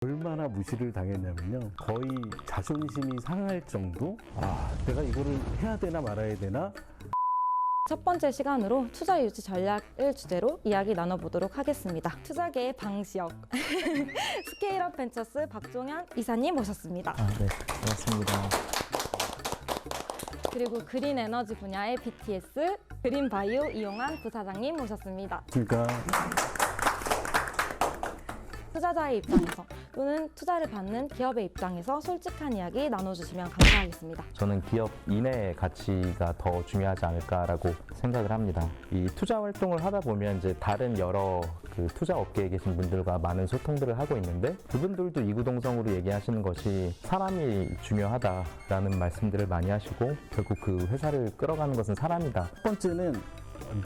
얼마나 무시를 당했냐면요. 거의 자존심이 상할 정도? 내가 이거를 해야 되나 말아야 되나? 첫 번째 시간으로 투자 유지 전략을 주제로 이야기 나눠보도록 하겠습니다. 투자계의 방시혁 스케일업 벤처스 박종현 이사님 모셨습니다. 네, 반갑습니다. 그리고 그린 에너지 분야의 BTS 그린바이오 이용환 부사장님 모셨습니다. 그러니까 투자자의 입장에서 또는 투자를 받는 기업의 입장에서 솔직한 이야기 나눠주시면 감사하겠습니다. 저는 기업인의 가치가 더 중요하지 않을까라고 생각을 합니다. 이 투자 활동을 하다 보면 이제 다른 여러 투자 업계에 계신 분들과 많은 소통들을 하고 있는데 그분들도 이구동성으로 얘기하시는 것이 사람이 중요하다라는 말씀들을 많이 하시고 결국 그 회사를 끌어가는 것은 사람이다. 첫 번째는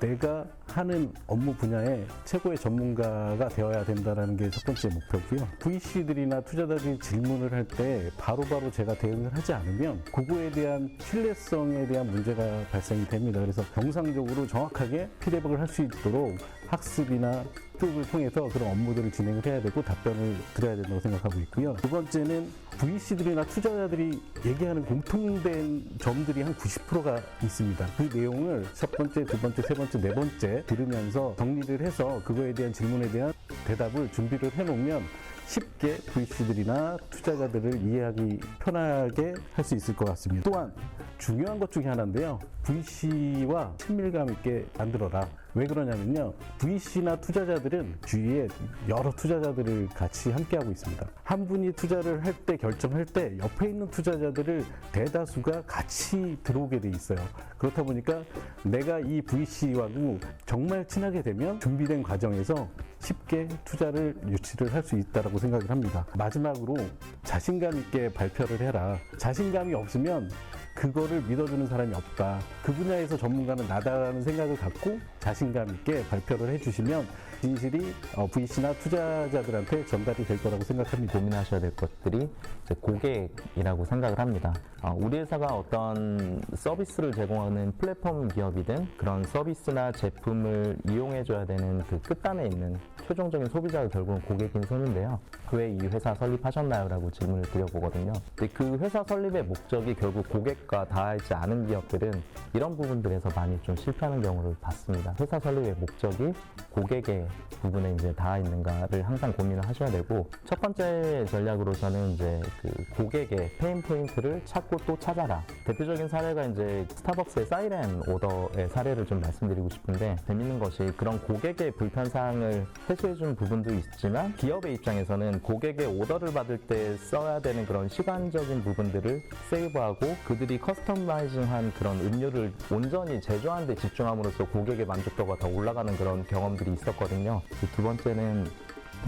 내가 하는 업무 분야의 최고의 전문가가 되어야 된다는 게 첫 번째 목표고요. VC들이나 투자자들이 질문을 할 때 바로바로 제가 대응을 하지 않으면 그거에 대한 신뢰성에 대한 문제가 발생이 됩니다. 그래서 정상적으로 정확하게 피드백을 할 수 있도록 학습이나 교육을 통해서 그런 업무들을 진행을 해야 되고 답변을 드려야 된다고 생각하고 있고요. 두 번째는 VC들이나 투자자들이 얘기하는 공통된 점들이 한 90%가 있습니다. 그 내용을 첫 번째, 두 번째, 세 번째, 네 번째 들으면서 정리를 해서 그거에 대한 질문에 대한 대답을 준비를 해놓으면 쉽게 VC들이나 투자자들을 이해하기 편하게 할 수 있을 것 같습니다. 또한 중요한 것 중에 하나인데요. VC와 친밀감 있게 만들어라. 왜 그러냐면요. VC나 투자자들은 주위에 여러 투자자들을 같이 함께하고 있습니다. 한 분이 투자를 할 때 결정할 때 옆에 있는 투자자들을 대다수가 같이 들어오게 돼 있어요. 그렇다 보니까 내가 이 VC하고 정말 친하게 되면 준비된 과정에서 쉽게 투자를 유치를 할 수 있다고 생각을 합니다. 마지막으로 자신감 있게 발표를 해라. 자신감이 없으면 그거를 믿어주는 사람이 없다. 그 분야에서 전문가는 나다라는 생각을 갖고 자신감 있게 발표를 해주시면 진실이 VC나 투자자들한테 전달이 될 거라고 생각합니다. 고민하셔야 될 것들이 이제 고객이라고 생각을 합니다. 우리 회사가 어떤 서비스를 제공하는 플랫폼 기업이든 그런 서비스나 제품을 이용해줘야 되는 그 끝단에 있는 최종적인 소비자가 결국은 고객인 셈인데요. 왜 이 회사 설립하셨나요? 라고 질문을 드려보거든요. 근데 그 회사 설립의 목적이 결국 고객과 닿아있지 않은 기업들은 이런 부분들에서 많이 좀 실패하는 경우를 봤습니다. 회사 설립의 목적이 고객의 부분에 이제 닿아 있는가를 항상 고민을 하셔야 되고, 첫 번째 전략으로서는 이제 그 고객의 페인 포인트를 찾고 또 찾아라. 대표적인 사례가 이제 스타벅스의 사이렌 오더의 사례를 좀 말씀드리고 싶은데, 재밌는 것이 그런 고객의 불편사항을 해소해주는 부분도 있지만 기업의 입장에서는 고객의 오더를 받을 때 써야 되는 그런 시간적인 부분들을 세이브하고 그들이 커스터마이징한 그런 음료를 온전히 제조하는 데 집중함으로써 고객의 만족도가 더 올라가는 그런 경험들이 있었거든요. 두 번째는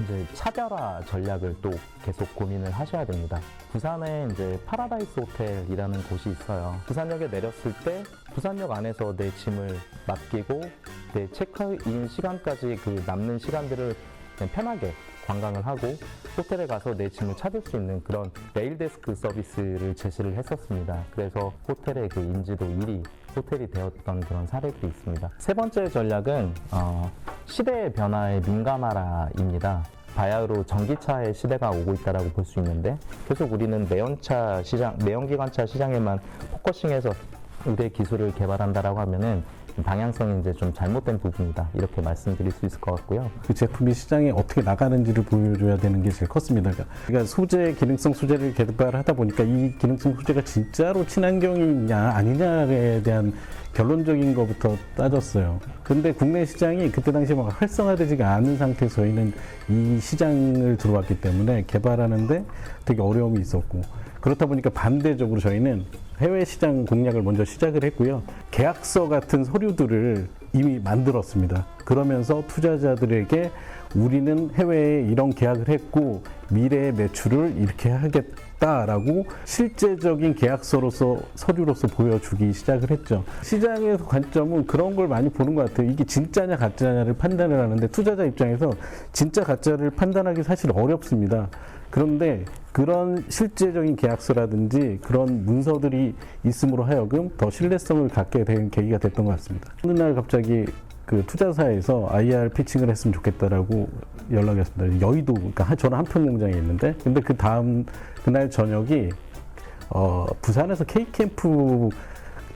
이제 차별화 전략을 또 계속 고민을 하셔야 됩니다. 부산에 이제 파라다이스 호텔이라는 곳이 있어요. 부산역에 내렸을 때 부산역 안에서 내 짐을 맡기고 내 체크인 시간까지 그 남는 시간들을 그냥 편하게 관광을 하고 호텔에 가서 내 짐을 찾을 수 있는 그런 레일데스크 서비스를 제시를 했었습니다. 그래서 호텔의 그 인지도 1위 호텔이 되었던 그런 사례들이 있습니다. 세 번째 전략은 시대의 변화에 민감하라입니다. 바야흐로 전기차의 시대가 오고 있다고 볼 수 있는데 계속 우리는 내연차 시장, 내연기관차 시장에만 포커싱해서 우리의 기술을 개발한다라고 하면은 방향성이 이제 좀 잘못된 부분이다, 이렇게 말씀드릴 수 있을 것 같고요. 그 제품이 시장에 어떻게 나가는지를 보여줘야 되는 게 제일 컸습니다. 그러니까 소재, 기능성 소재를 개발하다 보니까 이 기능성 소재가 진짜로 친환경이냐 아니냐에 대한 결론적인 것부터 따졌어요. 근데 국내 시장이 그때 당시에 막 활성화되지가 않은 상태에서 저희는 이 시장을 들어왔기 때문에 개발하는데 되게 어려움이 있었고, 그렇다 보니까 반대적으로 저희는 해외 시장 공략을 먼저 시작을 했고요. 계약서 같은 서류들을 이미 만들었습니다. 그러면서 투자자들에게 우리는 해외에 이런 계약을 했고 미래의 매출을 이렇게 하겠다라고 실제적인 계약서로서 서류로서 보여주기 시작을 했죠. 시장의 관점은 그런 걸 많이 보는 것 같아요. 이게 진짜냐 가짜냐를 판단을 하는데 투자자 입장에서 진짜 가짜를 판단하기 사실 어렵습니다. 그런데 그런 실제적인 계약서라든지 그런 문서들이 있음으로 하여금 더 신뢰성을 갖게 된 계기가 됐던 것 같습니다. 어느 날 갑자기 그 투자사에서 IR 피칭을 했으면 좋겠다라고 연락이 왔습니다. 여의도, 그러니까 저는 한평 공장에 있는데, 근데 그 다음 그날 저녁이 부산에서 K캠프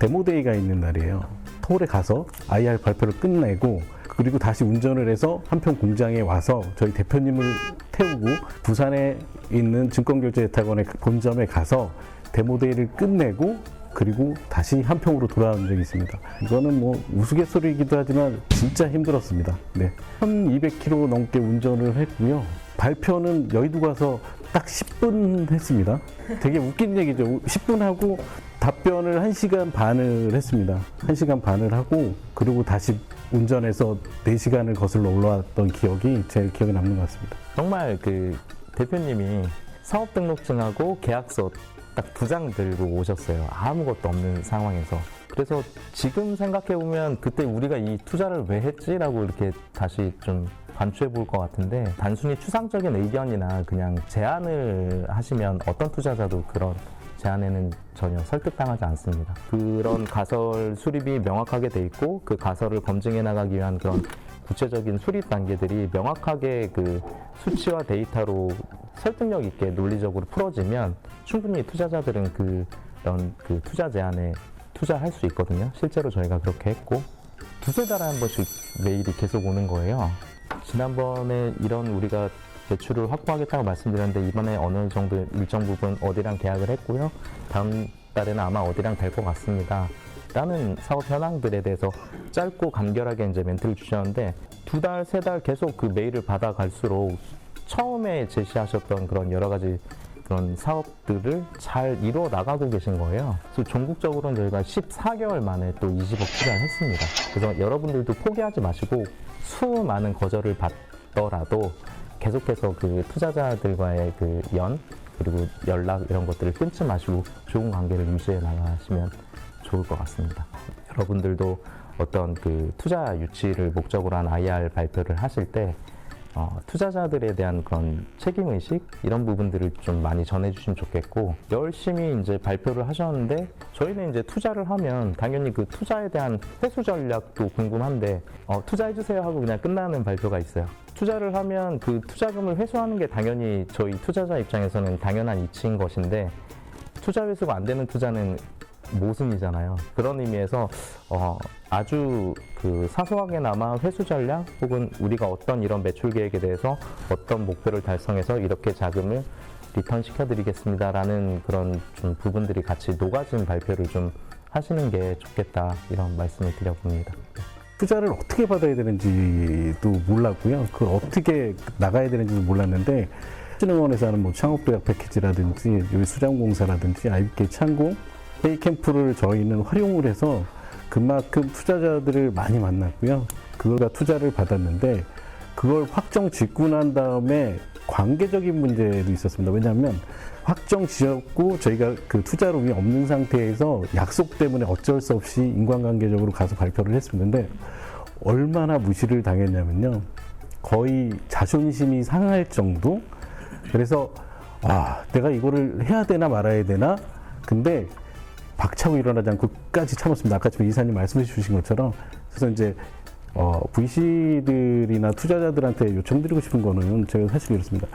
데모데이가 있는 날이에요. 서울에 가서 IR 발표를 끝내고 그리고 다시 운전을 해서 한평 공장에 와서 저희 대표님을 태우고 부산에 있는 증권결제대탁원의 그 본점에 가서 데모데이를 끝내고 그리고 다시 한평으로 돌아온 적이 있습니다. 이거는 뭐 우스갯소리이기도 하지만 진짜 힘들었습니다. 네. 1200km 넘게 운전을 했고요. 발표는 여의도 가서 딱 10분 했습니다. 되게 웃긴 얘기죠. 10분 하고 답변을 1시간 반을 했습니다. 1시간 반을 하고 그리고 다시 운전해서 4시간을 거슬러 올라왔던 기억이 제일 기억에 남는 것 같습니다. 정말 그 대표님이 사업 등록증하고 계약서 딱 2장 들고 오셨어요. 아무것도 없는 상황에서. 그래서 지금 생각해보면 그때 우리가 이 투자를 왜 했지라고 이렇게 다시 좀 반추해 볼 것 같은데, 단순히 추상적인 의견이나 그냥 제안을 하시면 어떤 투자자도 그런 제안에는 전혀 설득당하지 않습니다. 그런 가설 수립이 명확하게 돼 있고 그 가설을 검증해 나가기 위한 그런 구체적인 수립 단계들이 명확하게 그 수치와 데이터로 설득력 있게 논리적으로 풀어지면 충분히 투자자들은 그런 그 투자 제안에 투자할 수 있거든요. 실제로 저희가 그렇게 했고, 2-3달에 한 번씩 메일이 계속 오는 거예요. 지난번에 이런 우리가 매출을 확보하겠다고 말씀드렸는데 이번에 어느 정도 일정 부분 어디랑 계약을 했고요. 다음 달에는 아마 어디랑 될 것 같습니다. 라는 사업 현황들에 대해서 짧고 간결하게 이제 멘트를 주셨는데 2달, 3달 계속 그 메일을 받아갈수록 처음에 제시하셨던 그런 여러 가지 그런 사업들을 잘 이루어 나가고 계신 거예요. 그래서 전국적으로는 저희가 14개월 만에 또 20억 투자를 했습니다. 그래서 여러분들도 포기하지 마시고 수많은 거절을 받더라도 계속해서 그 투자자들과의 그 그리고 연락 이런 것들을 끊지 마시고 좋은 관계를 유지해 나가시면 좋을 것 같습니다. 여러분들도 어떤 그 투자 유치를 목적으로 한 IR 발표를 하실 때 투자자들에 대한 그런 책임의식 이런 부분들을 좀 많이 전해주시면 좋겠고, 열심히 이제 발표를 하셨는데 저희는 이제 투자를 하면 당연히 그 투자에 대한 회수 전략도 궁금한데 투자해주세요 하고 그냥 끝나는 발표가 있어요. 투자를 하면 그 투자금을 회수하는 게 당연히 저희 투자자 입장에서는 당연한 이치인 것인데 투자 회수가 안 되는 투자는 모순이잖아요. 그런 의미에서 아주 그 사소하게나마 회수 전략 혹은 우리가 어떤 이런 매출 계획에 대해서 어떤 목표를 달성해서 이렇게 자금을 리턴 시켜드리겠습니다라는 그런 좀 부분들이 같이 녹아진 발표를 좀 하시는 게 좋겠다, 이런 말씀을 드려봅니다. 투자를 어떻게 받아야 되는지도 몰랐고요. 그걸 어떻게 나가야 되는지도 몰랐는데 신흥원에서 하는 뭐 창업도약 패키지라든지 여기 수장공사라든지 IBK 창공, K캠프를 저희는 활용을 해서 그만큼 투자자들을 많이 만났고요. 그거가 투자를 받았는데 그걸 확정 짓고 난 다음에 관계적인 문제도 있었습니다. 왜냐하면 확정 지었고 저희가 그 투자룸이 없는 상태에서 약속 때문에 어쩔 수 없이 인간관계적으로 가서 발표를 했었는데 얼마나 무시를 당했냐면요. 거의 자존심이 상할 정도? 그래서 내가 이거를 해야 되나 말아야 되나? 근데 박차고 일어나지 않고 끝까지 참았습니다. 아까 지금 이사님 말씀해 주신 것처럼. 그래서 이제 VC들이나 투자자들한테 요청드리고 싶은 거는 제가 사실 이렇습니다.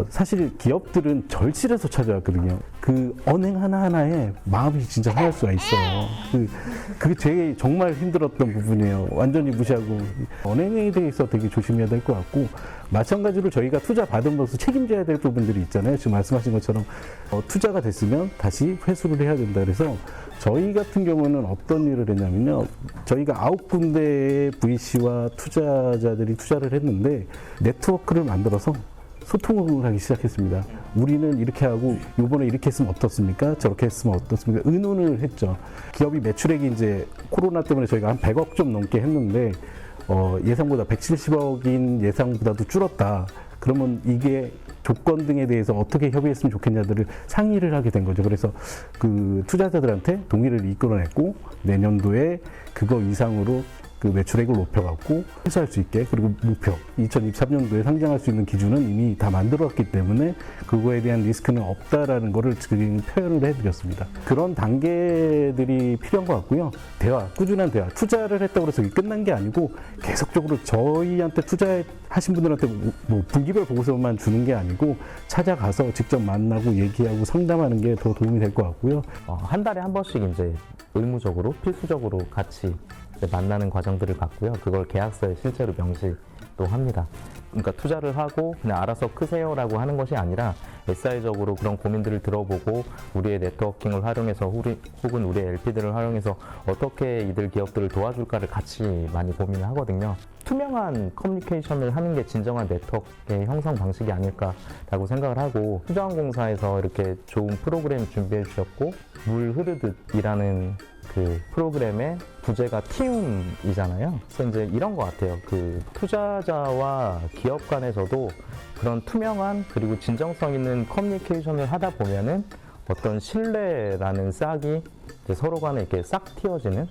사실 기업들은 절실해서 찾아왔거든요. 그 언행 하나하나에 마음이 진짜 상할 수가 있어요. 그게 제일 정말 힘들었던 부분이에요. 완전히 무시하고 언행에 대해서 되게 조심해야 될 것 같고, 마찬가지로 저희가 투자 받으면서 책임져야 될 부분들이 있잖아요. 지금 말씀하신 것처럼 투자가 됐으면 다시 회수를 해야 된다. 그래서 저희 같은 경우는 어떤 일을 했냐면요. 저희가 9군데의 VC와 투자자들이 투자를 했는데 네트워크를 만들어서 소통을 하기 시작했습니다. 우리는 이렇게 하고 이번에 이렇게 했으면 어떻습니까? 저렇게 했으면 어떻습니까? 의논을 했죠. 기업이 매출액이 이제 코로나 때문에 저희가 한 100억 좀 넘게 했는데 예상보다 170억인 예상보다도 줄었다. 그러면 이게 조건 등에 대해서 어떻게 협의했으면 좋겠냐들을 상의를 하게 된 거죠. 그래서 그 투자자들한테 동의를 이끌어냈고 내년도에 그거 이상으로 그 매출액을 높여갖고 회수할 수 있게, 그리고 목표 2023년도에 상장할 수 있는 기준은 이미 다 만들었기 때문에 그거에 대한 리스크는 없다라는 거를 지금 표현을 해드렸습니다. 그런 단계들이 필요한 것 같고요. 대화, 꾸준한 대화, 투자를 했다고 해서 이게 끝난 게 아니고 계속적으로 저희한테 투자하신 분들한테 뭐 분기별 보고서만 주는 게 아니고 찾아가서 직접 만나고 얘기하고 상담하는 게 더 도움이 될 것 같고요. 한 달에 한 번씩 이제 의무적으로 필수적으로 같이 이제 만나는 과정들을 갖고요. 그걸 계약서에 실제로 명시도 합니다. 그러니까 투자를 하고 그냥 알아서 크세요라고 하는 것이 아니라 SI적으로 그런 고민들을 들어보고 우리의 네트워킹을 활용해서 혹은 우리의 LP들을 활용해서 어떻게 이들 기업들을 도와줄까를 같이 많이 고민을 하거든요. 투명한 커뮤니케이션을 하는 게 진정한 네트워크의 형성 방식이 아닐까라고 생각을 하고, 투자원공사에서 이렇게 좋은 프로그램 준비해 주셨고, 물 흐르듯이라는 그 프로그램의 부제가 티움이잖아요. 그래서 이제 이런 것 같아요. 그 투자자와 기업 간에서도 그런 투명한 그리고 진정성 있는 커뮤니케이션을 하다 보면은 어떤 신뢰라는 싹이 이제 서로 간에 이렇게 싹 틔워지는.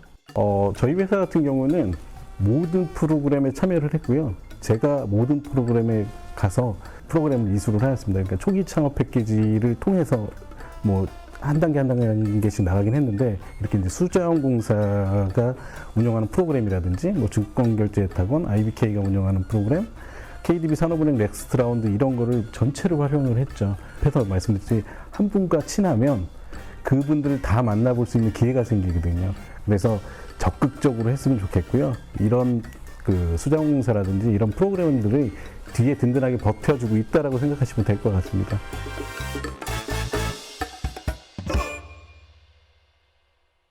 저희 회사 같은 경우는 모든 프로그램에 참여를 했고요. 제가 모든 프로그램에 가서 프로그램을 이수를 하였습니다. 그러니까 초기 창업 패키지를 통해서 뭐 한 단계 한 단계씩 나가긴 했는데, 이렇게 이제 수자원공사가 운영하는 프로그램이라든지 뭐 증권결제예탁원, IBK가 운영하는 프로그램, KDB 산업은행 넥스트 라운드 이런 거를 전체를 활용을 했죠. 앞에서 말씀드렸듯이 한 분과 친하면 그분들을 다 만나볼 수 있는 기회가 생기거든요. 그래서 적극적으로 했으면 좋겠고요. 이런 그 수자원공사라든지 이런 프로그램들이 뒤에 든든하게 버텨주고 있다라고 생각하시면 될 것 같습니다.